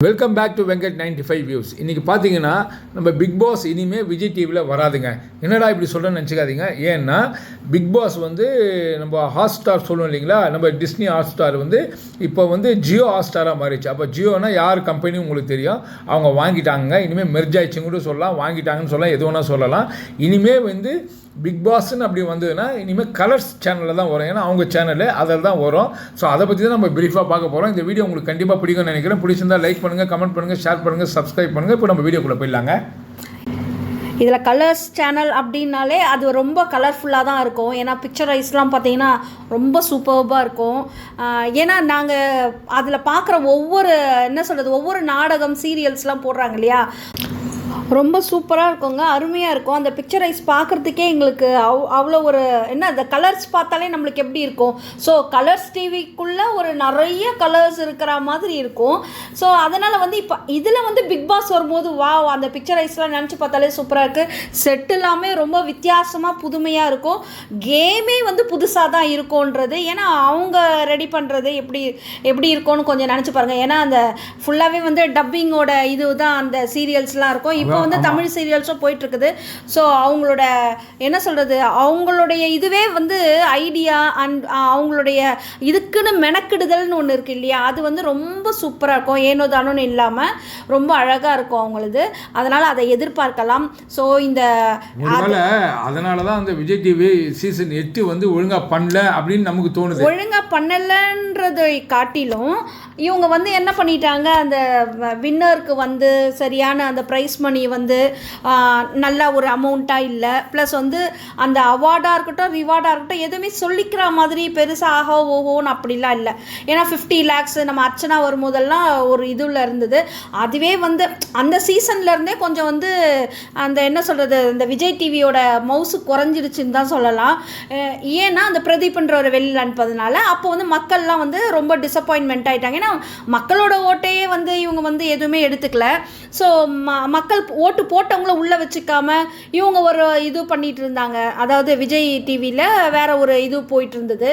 Welcome back to Venkat 95 views. இன்றைக்கி பார்த்தீங்கன்னா நம்ம பிக் பாஸ் இனிமேல் விஜய் டிவியில் வராதுங்க. என்னடா இப்படி சொல்கிறேன்னு நினச்சிக்காதீங்க. ஏன்னா பிக் பாஸ் வந்து நம்ம ஹாட் ஸ்டார் சொல்லுவோம் இல்லைங்களா, நம்ம டிஸ்னி ஹாட் ஸ்டார் வந்து இப்போ வந்து ஜியோ ஹாட் ஸ்டாராக மாறிடுச்சு. அப்போ ஜியோனா யார் கம்பெனி உங்களுக்கு தெரியும், அவங்க வாங்கிட்டாங்க. இனிமேல் மெர்ஜ் ஆயிடுச்சுன்னு கூட சொல்லலாம், வாங்கிட்டாங்கன்னு சொல்லலாம், எது வேணால் சொல்லலாம். இனிமேல் வந்து பிக் பாஸ்ன்னு அப்படி வந்ததுன்னா இனிமேல் கலர்ஸ் சேனலில் தான் வரும். ஏன்னா அவங்க சேனலு அதில் தான் வரும். ஸோ அதை பற்றி தான் நம்ம பிரீஃபாக பார்க்க போகிறோம். இந்த வீடியோ உங்களுக்கு கண்டிப்பாக பிடிக்கும்னு நினைக்கிறேன். பிடிச்சிருந்தால் லைக் பண்ணுங்கள், கமெண்ட் பண்ணுங்கள், ஷேர் பண்ணுங்கள், சப்ஸ்கிரைப் பண்ணுங்கள். இப்போ நம்ம வீடியோக்குள்ளே போயிடலாங்க. இதில் கலர்ஸ் சேனல் அப்படின்னாலே அது ரொம்ப கலர்ஃபுல்லாக தான் இருக்கும். ஏன்னா பிக்சரைஸ்லாம் பார்த்தீங்கன்னா ரொம்ப சூப்பர்பாக இருக்கும். ஏன்னா நாங்கள் அதில் பார்க்குற ஒவ்வொரு நாடகம் சீரியல்ஸ்லாம் போடுறாங்க இல்லையா, ரொம்ப சூப்பராக இருக்குங்க, அருமையாக இருக்கும். அந்த பிக்சரைஸ் பார்க்குறதுக்கே எங்களுக்கு அவ்வளோ ஒரு அந்த கலர்ஸ் பார்த்தாலே நம்மளுக்கு எப்படி இருக்கும். ஸோ கலர்ஸ் டிவிக்குள்ளே ஒரு நிறைய கலர்ஸ் இருக்கிற மாதிரி இருக்கும். ஸோ அதனால் வந்து இப்போ இதில் வந்து பிக் பாஸ் வரும்போது அந்த பிக்சரைஸ்லாம் நினச்சி பார்த்தாலே சூப்பராக இருக்குது. செட் எல்லாமே ரொம்ப வித்தியாசமாக புதுமையாக இருக்கும். கேமே வந்து புதுசாக தான் இருக்கும்ன்றது, ஏன்னா அவங்க ரெடி பண்ணுறது எப்படி இருக்கும்னு கொஞ்சம் நினச்சி பாருங்கள். ஏன்னா அந்த ஃபுல்லாகவே வந்து டப்பிங்கோட இது தான் அந்த சீரியல்ஸ்லாம் இருக்கும். இப்போ வந்து தமிழ் சீரியல்ஸும் போயிட்டுருக்குது. ஸோ அவங்களோட அவங்களுடைய இதுவே வந்து ஐடியா அண்ட் அவங்களுடைய இதுக்குன்னு மெனக்கிடுதல்னு ஒன்று இருக்குது இல்லையா, அது வந்து ரொம்ப சூப்பராக இருக்கும். ஏனோ தானோன்னு இல்லாமல் ரொம்ப அழகாக இருக்கும் அவங்களது. அதனால் அதை எதிர்பார்க்கலாம். ஸோ அதனால தான் அந்த விஜய் டிவி சீசன் 8 வந்து ஒழுங்காக பண்ணல அப்படின்னு நமக்கு தோணுது. ஒழுங்காக பண்ணலைன்றதை காட்டிலும் இவங்க வந்து என்ன பண்ணிட்டாங்க, அந்த வின்னருக்கு வந்து சரியான அந்த ப்ரைஸ் மணி வந்து நல்ல ஒரு அமௌண்ட்டாக இல்லை. ப்ளஸ் வந்து அந்த அவார்டாக இருக்கட்டும் ரிவார்டாக இருக்கட்டும் எதுவுமே சொல்லிக்கிற மாதிரி பெருசாக ஓஹோன்னு அப்படிலாம் இல்லை. ஏன்னா 50 lakhs நம்ம அர்ச்சனா வரும்போதெல்லாம் ஒரு இதில் இருந்தது. அதுவே வந்து அந்த சீசன்லேருந்தே கொஞ்சம் வந்து அந்த இந்த விஜய் டிவியோட மவுசு குறைஞ்சிருச்சுன்னு தான் சொல்லலாம். ஏன்னா அந்த பிரதீப்ன்ற ஒரு வெளியில் அனுப்பதுனால அப்போ வந்து மக்கள்லாம் வந்து ரொம்ப டிசப்பாயின்மெண்ட் ஆகிட்டாங்க. ஏன்னா மக்களோட ஓட்டையே வந்து இவங்க வந்து எதுவுமே எடுத்துக்கல. ஸோ மக்கள் ஓட்டு போட்டவங்கள உள்ளே வச்சுக்காம இவங்க ஒரு இது பண்ணிட்டு இருந்தாங்க. அதாவது விஜய் டிவியில் வேற ஒரு இது போயிட்டு இருந்தது.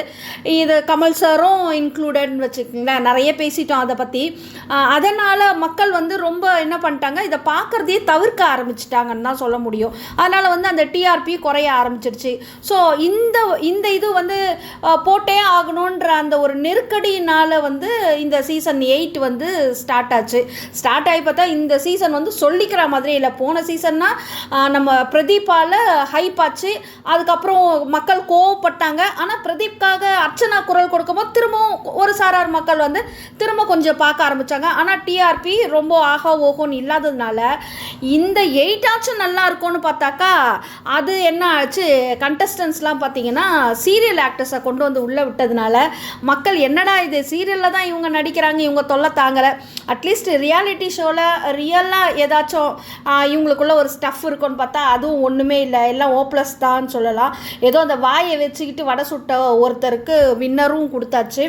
இது கமல் சாரும் இன்க்ளூடட்னு வச்சுக்கோங்களேன், நிறைய பேசிட்டோம் அதை பற்றி. அதனால் மக்கள் வந்து ரொம்ப என்ன பண்ணிட்டாங்க, இதை பார்க்குறதையே தவிர்க்க ஆரம்பிச்சிட்டாங்கன்னு தான் சொல்ல முடியும். அதனால் வந்து அந்த டிஆர்பி குறைய ஆரம்பிச்சிருச்சு. ஸோ இந்த இது வந்து போட்டே ஆகணுன்ற அந்த ஒரு நெருக்கடியினால் வந்து இந்த சீசன் 8 வந்து ஸ்டார்ட் ஆச்சு. ஸ்டார்ட் ஆகி பார்த்தா இந்த சீசன் வந்து சொல்லிக்கிற மாதிரி இல்லை. போன சீசன்னா நம்ம பிரதீப்பால் ஹைப் ஆச்சு, அதுக்கப்புறம் மக்கள் கோவப்பட்டாங்க. ஆனால் பிரதீப்காக அர்ச்சனா குரல் கொடுக்கும்போது திரும்பவும் ஒரு சாரார் மக்கள் வந்து திரும்ப கொஞ்சம் பார்க்க ஆரம்பித்தாங்க. ஆனால் டிஆர்பி ரொம்ப ஆகா ஓகோன்னு இல்லாததுனால இந்த 8 ஆச்சும் நல்லா இருக்கும்னு பார்த்தாக்கா அது என்ன ஆச்சு, கண்டஸ்டன்ஸ்லாம் பார்த்தீங்கன்னா சீரியல் ஆக்டர்ஸை கொண்டு வந்து உள்ளே விட்டதுனால மக்கள் என்னடா இது சீரியலில் தான் இவங்க நடிக்கிறாங்க, இவங்க தொல்லை தாங்கலை, அட்லீஸ்ட் ரியாலிட்டி ஷோவில் ரியலாக ஏதாச்சும் இவங்களுக்குள்ள ஒரு ஸ்டஃப் இருக்குன்னு பார்த்தா அதுவும் ஒன்றுமே இல்லை, எல்லாம் ஓப்ளஸ் தான் சொல்லலாம். ஏதோ அந்த வாயை வச்சுக்கிட்டு வடை சுட்ட ஒருத்தருக்கு வின்னரும் கொடுத்தாச்சு.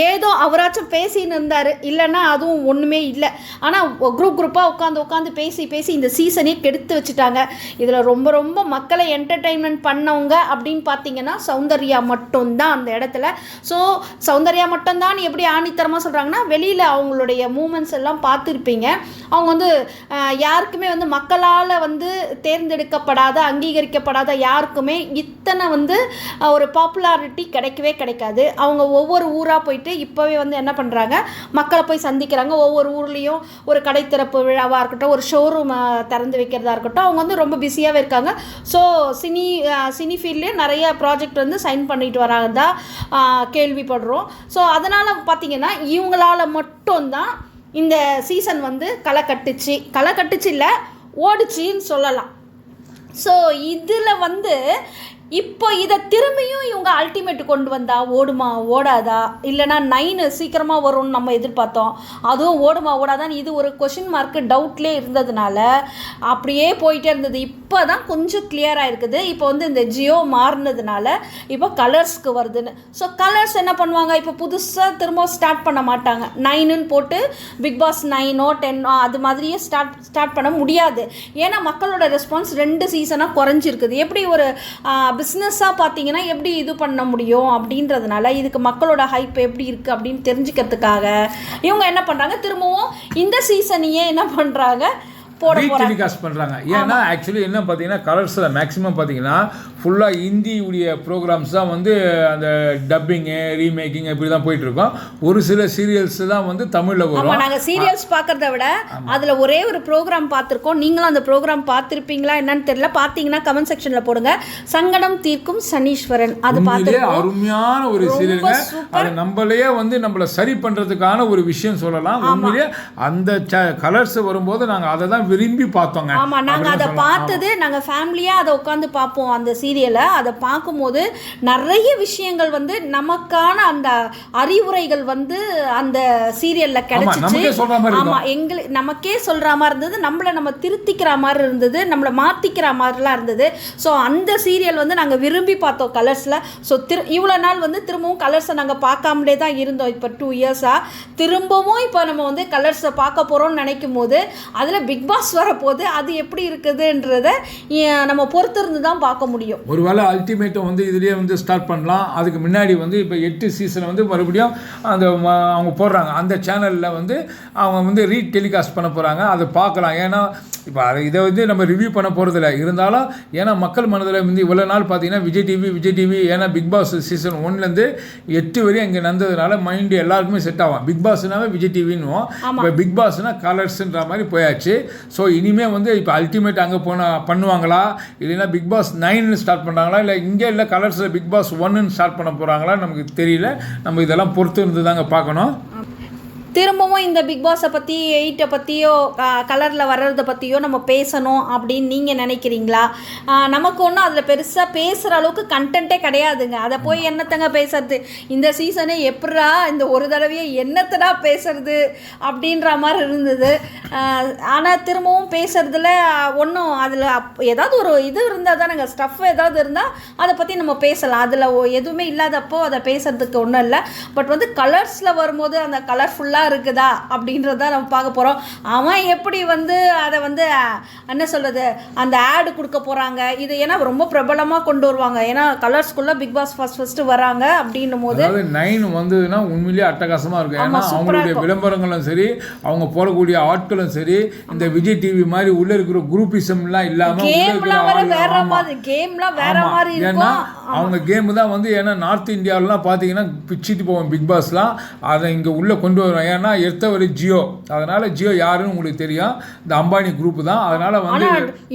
ஏதோ அவராச்சும் பேசின்னு இருந்தார், இல்லைன்னா அதுவும் ஒன்றுமே இல்லை. ஆனால் குரூப்பாக உட்காந்து பேசி இந்த சீசனே கெடுத்து வச்சுட்டாங்க. இதில் ரொம்ப ரொம்ப மக்களை என்டர்டெயின்மெண்ட் பண்ணவங்க அப்படின்னு பார்த்தீங்கன்னா சௌந்தர்யா மட்டும்தான் அந்த இடத்துல. ஸோ சௌந்தர்யா மட்டும்தான் எப்படி ஆணித்தரமாக சொல்கிறாங்கன்னா, வெளியில் அவங்களுடைய மூமெண்ட்ஸ் எல்லாம் பார்த்துருப்பீங்க. அவங்க வந்து யாருக்குமே வந்து மக்களால் வந்து தேர்ந்தெடுக்கப்படாத அங்கீகரிக்கப்படாத யாருக்குமே இத்தனை வந்து ஒரு பாப்புலாரிட்டி கிடைக்காது. அவங்க ஒவ்வொரு ஊராக போயிட்டு இப்போவே வந்து என்ன பண்ணுறாங்க, மக்களை போய் சந்திக்கிறாங்க. ஒவ்வொரு ஊர்லேயும் ஒரு கடை திறப்பு விழாவாக இருக்கட்டும், ஒரு ஷோரூம் திறந்து வைக்கிறதா இருக்கட்டும், அவங்க வந்து ரொம்ப பிஸியாகவே இருக்காங்க. ஸோ சினி ஃபீல்ட்லேயே நிறைய ப்ராஜெக்ட் வந்து சைன் பண்ணிட்டு வராங்க தான் கேள்விப்படுறோம். ஸோ அதனால் பார்த்திங்கன்னா இவங்களால் மட்டும்தான் இந்த சீசன் வந்து களை கட்டுச்சு இல்லை ஓடிச்சின்னு சொல்லலாம். ஸோ இதில் வந்து இப்போ இதை திரும்பியும் இவங்க அல்டிமேட் கொண்டு வந்தால் ஓடுமா ஓடாதா, இல்லைனா 9 சீக்கிரமாக வரும்னு நம்ம எதிர்பார்த்தோம், அதுவும் ஓடுமா ஓடாதான்னு இது ஒரு கொஷின் மார்க்கு டவுட்லேயே இருந்ததுனால அப்படியே போயிட்டே இருந்தது. இப்போ தான் கொஞ்சம் கிளியராக இருக்குது. இப்போ வந்து இந்த ஜியோ மாறினதுனால இப்போ கலர்ஸ்க்கு வருதுன்னு. ஸோ கலர்ஸ் என்ன பண்ணுவாங்க, இப்போ புதுசாக திரும்ப ஸ்டார்ட் பண்ண மாட்டாங்க. 9ன்னு போட்டு பிக் பாஸ் 9 10 அது மாதிரியே ஸ்டார்ட் பண்ண முடியாது. ஏன்னா மக்களோட ரெஸ்பான்ஸ் 2 சீசனாக குறைஞ்சிருக்குது. எப்படி ஒரு பிஸ்னஸாக பார்த்தீங்கன்னா எப்படி இது பண்ண முடியும் அப்படின்றதுனால இதுக்கு மக்களோட ஹைப் எப்படி இருக்குது அப்படின்னு தெரிஞ்சுக்கிறதுக்காக இவங்க என்ன பண்ணுறாங்க, திரும்பவும் இந்த சீசனையே என்ன பண்ணுறாங்க டெலிகாஸ்ட் பண்ணுறாங்க. ஏன்னா ஆக்சுவலி என்ன பார்த்தீங்கன்னா கலர்ஸில் மேக்ஸிமம் பார்த்தீங்கன்னா ஃபுல்லாக ஹிந்தியுடைய ப்ரோக்ராம்ஸ் தான் வந்து அந்த டப்பிங்கு ரீமேக்கிங் இப்படி தான் போயிட்டுருக்கோம். ஒரு சில சீரியல்ஸ் தான் வந்து தமிழில் வரும். நாங்கள் சீரியல்ஸ் பார்க்குறத விட அதில் ஒரே ஒரு ப்ரோக்ராம் பார்த்துருக்கோம். நீங்களும் அந்த ப்ரோக்ராம் பார்த்துருப்பீங்களா என்னன்னு தெரியல. பார்த்தீங்கன்னா கமெண்ட் செக்ஷனில் போடுங்க. சங்கடம் தீர்க்கும் சனீஸ்வரன், அது பார்த்து அருமையான ஒரு சீரியலுங்க. அது நம்மளையே வந்து நம்மளை சரி பண்ணுறதுக்கான ஒரு விஷயம் சொல்லலாம். உண்மையிலேயே அந்த கலர்ஸ் வரும்போது நாங்கள் அதை தான் விரும்பி பார்த்தோங்க. ஆமாம், நாங்கள் அதை பார்த்தது நாங்கள் ஃபேமிலியாக அதை உட்காந்து பார்ப்போம். அந்த சீரியலை அதை பார்க்கும்போது நிறைய விஷயங்கள் வந்து நமக்கான அந்த அறிவுரைகள் வந்து அந்த சீரியலில் கிடைச்சிச்சு. ஆமாம், நமக்கே சொல்கிற மாதிரி இருந்தது, நம்மளை நம்ம திருத்திக்கிற மாதிரி இருந்தது, நம்மளை மாற்றிக்கிற மாதிரிலாம் இருந்தது. ஸோ அந்த சீரியல் வந்து நாங்கள் விரும்பி பார்த்தோம் கலர்ஸில். ஸோ இவ்வளோ நாள் வந்து திரும்பவும் கலர்ஸை நாங்கள் பார்க்காமலே தான் இருந்தோம். இப்போ 2 இயர்ஸாக திரும்பவும் இப்போ நம்ம வந்து கலர்ஸை பார்க்க போகிறோம்னு நினைக்கும் போது அதில் பிக் பாஸ் வரப்போது அது எப்படி இருக்குதுன்றதை நம்ம பொறுத்திருந்து தான் பார்க்க முடியும். ஒருவேளை அல்டிமேட்டும் வந்து இதுலேயே வந்து ஸ்டார்ட் பண்ணலாம். அதுக்கு முன்னாடி வந்து இப்போ 8 சீசனை வந்து மறுபடியும் அந்த அவங்க போடுறாங்க. அந்த சேனலில் வந்து அவங்க வந்து டெலிகாஸ்ட் பண்ண போகிறாங்க. அதை பார்க்கலாம். ஏன்னா இப்போ இதை வந்து நம்ம ரிவ்யூ பண்ண போகிறதில்ல. இருந்தாலும் ஏன்னா மக்கள் மனதில் வந்து இவ்வளோ நாள் பார்த்தீங்கன்னா விஜய் டிவி ஏன்னா பிக் பாஸ் சீசன் 1லேருந்து 8 வரையும் இங்கே நடந்ததுனால மைண்டு எல்லாருக்குமே செட் ஆகும். பிக் பாஸ்னாவே விஜய் டிவின்னுவோம். இப்போ பிக் பாஸ்னா கலர்ஸ்ன்ற மாதிரி போயாச்சு. ஸோ இனிமேல் வந்து இப்போ அல்டிமேட் அங்கே பண்ணுவாங்களா, இல்லைன்னா பிக் பாஸ் 9 ஸ்டார்ட் பண்ணுறாங்களா, இல்லை இங்கே இல்லை கலர்ஸில் பிக் பாஸ் 1 ஸ்டார்ட் பண்ண போகிறாங்களா நமக்கு தெரியல. நம்ம இதெல்லாம் பொறுத்து இருந்து தாங்க பார்க்கணும். திரும்பவும் இந்த பிக் பாஸை பற்றி 8 பற்றியோ கலரில் வர்றதை பற்றியோ நம்ம பேசணும் அப்படின்னு நீங்கள் நினைக்கிறீங்களா? நமக்கு ஒன்றும் அதில் பெருசாக பேசுகிற அளவுக்கு கண்டென்ட்டே கிடையாதுங்க. அதை போய் என்னத்தங்க பேசுறது, இந்த சீசனே எப்படா இந்த ஒரு தடவையே என்னத்தடா பேசுறது அப்படின்ற மாதிரி இருந்தது. ஆனால் திரும்பவும் பேசுறதுல ஒன்றும் அதில் ஏதாவது ஒரு இது இருந்தால் தானேங்க, ஸ்டஃப் ஏதாவது இருந்தால் அதை பற்றி நம்ம பேசலாம். அதில் எதுவுமே இல்லாதப்போ அதை பேசுறதுக்கு ஒன்றும் இல்லை. பட் வந்து கலர்ஸில் வரும்போது அந்த கலர்ஃபுல்லாக இருக்குதா அப்படின்றத நம்ம பார்க்க போகிறோம். அவன் எப்படி வந்து அதை வந்து என்ன சொல்கிறது, அந்த ஆடு கொடுக்க போகிறாங்க. இது ஏன்னா ரொம்ப பிரபலமாக கொண்டு வருவாங்க. ஏன்னா கலர்ஸ்குள்ளே பிக் பாஸ் ஃபர்ஸ்ட் வராங்க அப்படின்னும் போது 9 வந்ததுன்னா உண்மையிலேயே அட்டகாசமாக இருக்கும். ஏன்னா அவங்களுடைய விளம்பரங்களும் சரி, அவங்க போடக்கூடிய ஆட்களும் சரி, இந்த விஜய் டிவி மாதிரி உள்ள இருக்கிற குரூப்பிசம்லாம் இல்லாமல் கேம்லாம் வேற மாதிரி ஏன்னா அவங்க கேம் தான் வந்து ஏன்னா நார்த் இந்தியாவிலாம் பார்த்தீங்கன்னா பிச்சுட்டு போவோம் பிக் பாஸ்லாம். அதை இங்கே உள்ளே கொண்டு வருவாங்க. ஏன்னா எடுத்தவர் ஜியோ, அதனால ஜியோ யாருன்னு உங்களுக்கு தெரியும், இந்த அம்பானி குரூப் தான். அதனால வந்து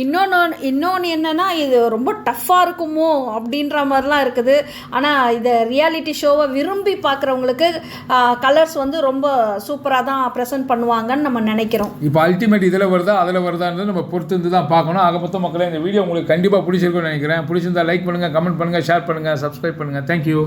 இன்னொன்று என்னன்னா இது ரொம்ப டஃப்பாக இருக்குமோ அப்படின்ற மாதிரிலாம் இருக்குது. ஆனால் இதை ரியாலிட்டி ஷோவை விரும்பி பார்க்குறவங்களுக்கு கலர்ஸ் வந்து ரொம்ப சூப்பராக தான் ப்ரெசென்ட் பண்ணுவாங்கன்னு நம்ம நினைக்கிறோம். இப்போ அல்டிமேட் இதில் வருதா அதில் வருதான்னு நம்ம பொறுத்து இருந்து தான் பார்க்கணும். ஆக மொத்த மக்களே இந்த வீடியோ உங்களுக்கு கண்டிப்பாக பிடிச்சிருக்கும்னு நினைக்கிறேன். பிடிச்சிருந்தா லைக் பண்ணுங்கள், கமெண்ட் பண்ணுங்கள், ஷேர் பண்ணுங்கள், சப்ஸ்கிரைப் பண்ணுங்கள். தேங்க்யூ.